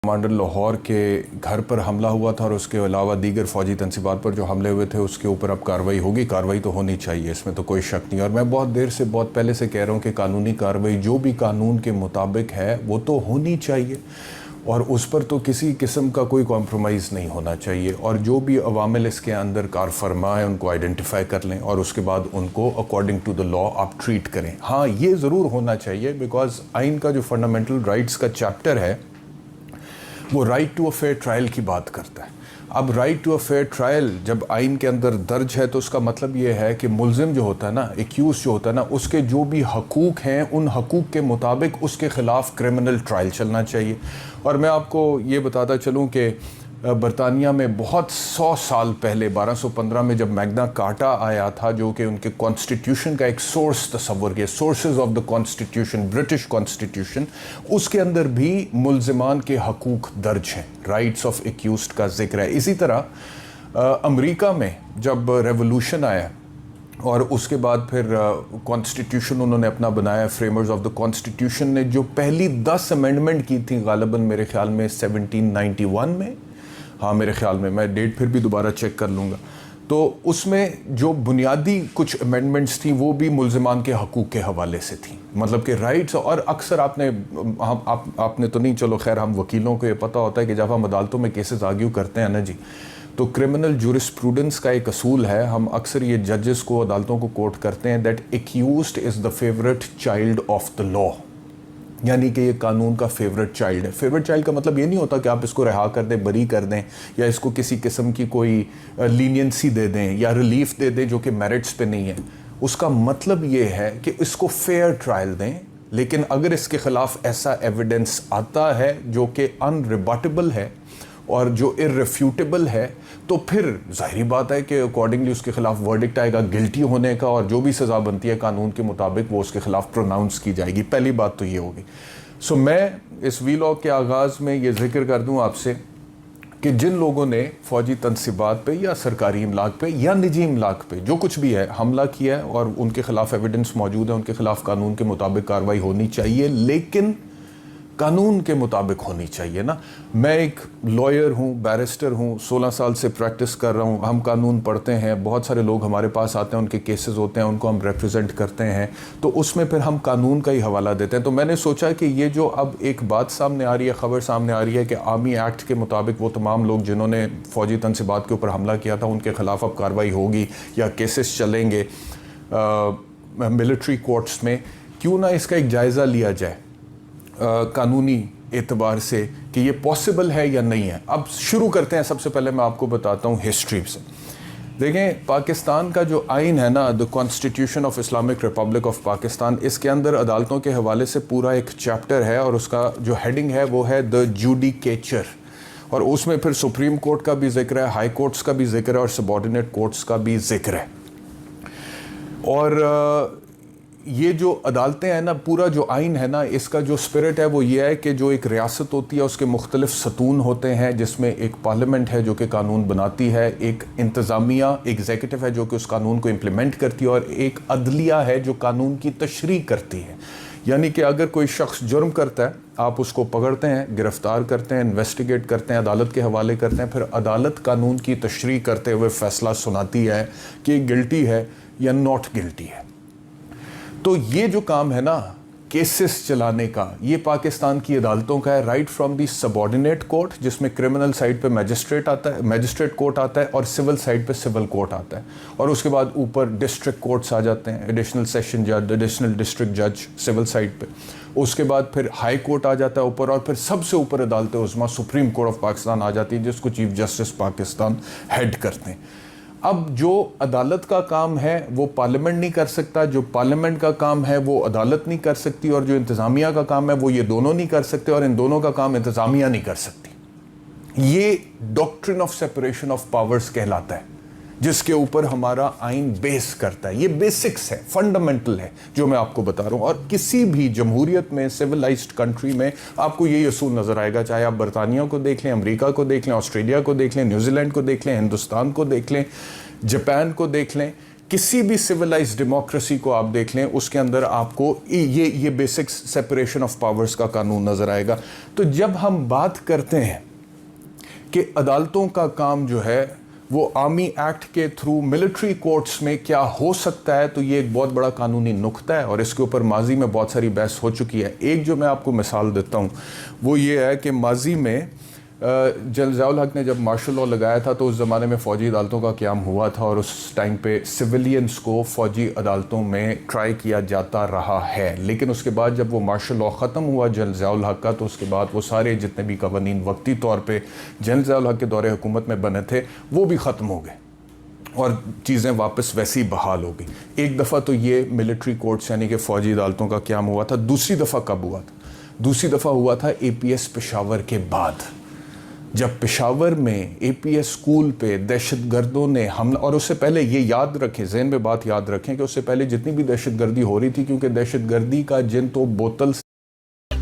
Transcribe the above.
Commander Lahore کے گھر پر حملہ ہوا تھا اور اس کے علاوہ دیگر فوجی تنصیبات پر جو حملے ہوئے تھے اس کے اوپر اب کارروائی ہوگی. کارروائی تو ہونی چاہیے, اس میں تو کوئی شک نہیں. اور میں بہت دیر سے بہت پہلے سے کہہ رہا ہوں کہ قانونی کارروائی جو بھی قانون کے مطابق ہے وہ تو ہونی چاہیے اور اس پر تو کسی قسم کا کوئی کمپرومائز نہیں ہونا چاہیے. اور جو بھی عوامل اس کے اندر کار فرما ہے ان کو آئیڈینٹیفائی کر لیں اور اس کے بعد ان کو اکارڈنگ ٹو دا لا آپ ٹریٹ کریں. ہاں, یہ ضرور ہونا چاہیے بیکاز آئین کا جو فنڈامنٹل رائٹس کا چیپٹر ہے وہ right to a fair trial کی بات کرتا ہے. اب right to a fair trial جب آئین کے اندر درج ہے تو اس کا مطلب یہ ہے کہ ملزم جو ہوتا ہے نا, ایکیوز جو ہوتا ہے نا, اس کے جو بھی حقوق ہیں ان حقوق کے مطابق اس کے خلاف کرمنل ٹرائل چلنا چاہیے. اور میں آپ کو یہ بتاتا چلوں کہ برطانیہ میں بہت 100 سال پہلے 1215 میں جب میگنا کارٹا آیا تھا جو کہ ان کے کانسٹیٹیوشن کا ایک سورس تصور کیا, sources of the constitution, British constitution, اس کے اندر بھی ملزمان کے حقوق درج ہیں, رائٹس آف ایکیوزڈ کا ذکر ہے. اسی طرح امریکہ میں جب ریولوشن آیا اور اس کے بعد پھر کانسٹیٹیوشن انہوں نے اپنا بنایا, فریمرز آف دا کانسٹیٹیوشن نے جو پہلی 10 امینڈمنٹ کی تھیں غالباً میرے خیال میں 1791 میں, ہاں میرے خیال میں ڈیٹ پھر بھی دوبارہ چیک کر لوں گا, تو اس میں جو بنیادی کچھ امینڈمنٹس تھیں وہ بھی ملزمان کے حقوق کے حوالے سے تھیں, مطلب کہ رائٹس. اور اکثر آپ نے تو نہیں, چلو خیر ہم وکیلوں کو یہ پتہ ہوتا ہے کہ جب ہم عدالتوں میں کیسز آرگیو کرتے ہیں نا جی, تو کرمنل جورسپروڈنس کا ایک اصول ہے, ہم اکثر یہ ججز کو عدالتوں کو کوٹ کرتے ہیں that accused is the favourite child of the law, یعنی کہ یہ قانون کا فیوریٹ چائلڈ ہے. فیوریٹ چائلڈ کا مطلب یہ نہیں ہوتا کہ آپ اس کو رہا کر دیں, بری کر دیں یا اس کو کسی قسم کی کوئی لینینسی دے دیں یا ریلیف دے دیں جو کہ میرٹس پہ نہیں ہے. اس کا مطلب یہ ہے کہ اس کو فیئر ٹرائل دیں, لیکن اگر اس کے خلاف ایسا ایویڈنس آتا ہے جو کہ ان ریباٹیبل ہے اور جو ارریفیوٹیبل ہے تو پھر ظاہری بات ہے کہ اکارڈنگلی اس کے خلاف ورڈکٹ آئے گا گلٹی ہونے کا, اور جو بھی سزا بنتی ہے قانون کے مطابق وہ اس کے خلاف پروناؤنس کی جائے گی. پہلی بات تو یہ ہوگی. سو میں اس ویلاگ کے آغاز میں یہ ذکر کر دوں آپ سے کہ جن لوگوں نے فوجی تنصیبات پہ یا سرکاری املاک پہ یا نجی املاک پہ جو کچھ بھی ہے حملہ کیا ہے اور ان کے خلاف ایویڈنس موجود ہے, ان کے خلاف قانون کے مطابق کارروائی ہونی چاہیے, لیکن قانون کے مطابق ہونی چاہیے نا. میں ایک لائر ہوں, بیرسٹر ہوں, 16 سال سے پریکٹس کر رہا ہوں, ہم قانون پڑھتے ہیں, بہت سارے لوگ ہمارے پاس آتے ہیں, ان کے کیسز ہوتے ہیں, ان کو ہم ریپرزینٹ کرتے ہیں, تو اس میں پھر ہم قانون کا ہی حوالہ دیتے ہیں. تو میں نے سوچا کہ یہ جو اب ایک بات سامنے آ رہی ہے, خبر سامنے آ رہی ہے کہ آرمی ایکٹ کے مطابق وہ تمام لوگ جنہوں نے فوجی تنصیبات کے اوپر حملہ کیا تھا ان کے خلاف اب کارروائی ہوگی یا کیسز چلیں گے ملٹری کورٹس میں, کیوں نہ اس کا ایک جائزہ لیا جائے قانونی اعتبار سے کہ یہ پاسبل ہے یا نہیں ہے. اب شروع کرتے ہیں. سب سے پہلے میں آپ کو بتاتا ہوں ہسٹری سے. دیکھیں, پاکستان کا جو آئین ہے نا, the constitution of Islamic Republic of Pakistan, اس کے اندر عدالتوں کے حوالے سے پورا ایک چیپٹر ہے اور اس کا جو ہیڈنگ ہے وہ ہے دا جوڈیکیچر, اور اس میں پھر سپریم کورٹ کا بھی ذکر ہے, ہائی کورٹس کا بھی ذکر ہے اور سبارڈینیٹ کورٹس کا بھی ذکر ہے. اور یہ جو عدالتیں ہیں نا, پورا جو آئین ہے نا, اس کا جو اسپرٹ ہے وہ یہ ہے کہ جو ایک ریاست ہوتی ہے اس کے مختلف ستون ہوتے ہیں, جس میں ایک پارلیمنٹ ہے جو کہ قانون بناتی ہے, ایک انتظامیہ ایگزیکٹو ہے جو کہ اس قانون کو امپلیمنٹ کرتی ہے, اور ایک عدلیہ ہے جو قانون کی تشریح کرتی ہے. یعنی کہ اگر کوئی شخص جرم کرتا ہے آپ اس کو پکڑتے ہیں, گرفتار کرتے ہیں, انویسٹیگیٹ کرتے ہیں, عدالت کے حوالے کرتے ہیں, پھر عدالت قانون کی تشریح کرتے ہوئے فیصلہ سناتی ہے کہ گلٹی ہے یا ناٹ گلٹی ہے. تو یہ جو کام ہے نا کیسز چلانے کا, یہ پاکستان کی عدالتوں کا ہے, right from the subordinate court جس میں کرمنل سائڈ پہ میجسٹریٹ کورٹ آتا ہے اور سول سائڈ پہ سول کورٹ آتا ہے, اور اس کے بعد اوپر ڈسٹرکٹ کورٹس آ جاتے ہیں, ایڈیشنل سیشن جج, ایڈیشنل ڈسٹرکٹ جج سول سائڈ پہ. اس کے بعد پھر ہائی کورٹ آ جاتا ہے اوپر, اور پھر سب سے اوپر عدالت عظمیٰ سپریم کورٹ آف پاکستان آ جاتی ہے جس کو چیف جسٹس پاکستان ہیڈ کرتے ہیں. اب جو عدالت کا کام ہے وہ پارلیمنٹ نہیں کر سکتا, جو پارلیمنٹ کا کام ہے وہ عدالت نہیں کر سکتی, اور جو انتظامیہ کا کام ہے وہ یہ دونوں نہیں کر سکتے, اور ان دونوں کا کام انتظامیہ نہیں کر سکتی. یہ ڈاکٹرن آف سیپریشن آف پاورز کہلاتا ہے جس کے اوپر ہمارا آئین بیس کرتا ہے. یہ بیسکس ہے, فنڈامنٹل ہے جو میں آپ کو بتا رہا ہوں, اور کسی بھی جمہوریت میں, سویلائزڈ کنٹری میں آپ کو یہی اصول نظر آئے گا, چاہے آپ برطانیہ کو دیکھ لیں, امریکہ کو دیکھ لیں, آسٹریلیا کو دیکھ لیں, نیوزی لینڈ کو دیکھ لیں, ہندوستان کو دیکھ لیں, جاپان کو دیکھ لیں, کسی بھی سویلائز ڈیموکریسی کو آپ دیکھ لیں، اس کے اندر آپ کو یہ بیسک سیپریشن آف پاورز کا قانون نظر آئے گا۔ تو جب ہم بات کرتے ہیں کہ عدالتوں کا کام جو ہے وہ آرمی ایکٹ کے تھرو ملٹری کورٹس میں کیا ہو سکتا ہے، تو یہ ایک بہت بڑا قانونی نقطہ ہے، اور اس کے اوپر ماضی میں بہت ساری بحث ہو چکی ہے۔ ایک جو میں آپ کو مثال دیتا ہوں وہ یہ ہے کہ ماضی میں جنرل ضیاء الحق نے جب مارشل لاء لگایا تھا تو اس زمانے میں فوجی عدالتوں کا قیام ہوا تھا، اور اس ٹائم پہ سویلینز کو فوجی عدالتوں میں ٹرائی کیا جاتا رہا ہے۔ لیکن اس کے بعد جب وہ مارشل لاء ختم ہوا جنرل ضیاء الحق کا، تو اس کے بعد وہ سارے جتنے بھی قوانین وقتی طور پہ جنرل ضیاء الحق کے دور حکومت میں بنے تھے وہ بھی ختم ہو گئے، اور چیزیں واپس ویسی بحال ہو گئی۔ ایک دفعہ تو یہ ملٹری کورٹس یعنی کہ فوجی عدالتوں کا قیام ہوا تھا۔ دوسری دفعہ کب ہوا تھا؟ دوسری دفعہ ہوا تھا اے پی ایس پشاور کے بعد، جب پشاور میں اے پی ایس اسکول پہ دہشت گردوں نے حملہ، اور اس سے پہلے یہ یاد رکھیں، ذہن میں بات یاد رکھیں کہ اس سے پہلے جتنی بھی دہشت گردی ہو رہی تھی، کیونکہ دہشت گردی کا جن تو بوتل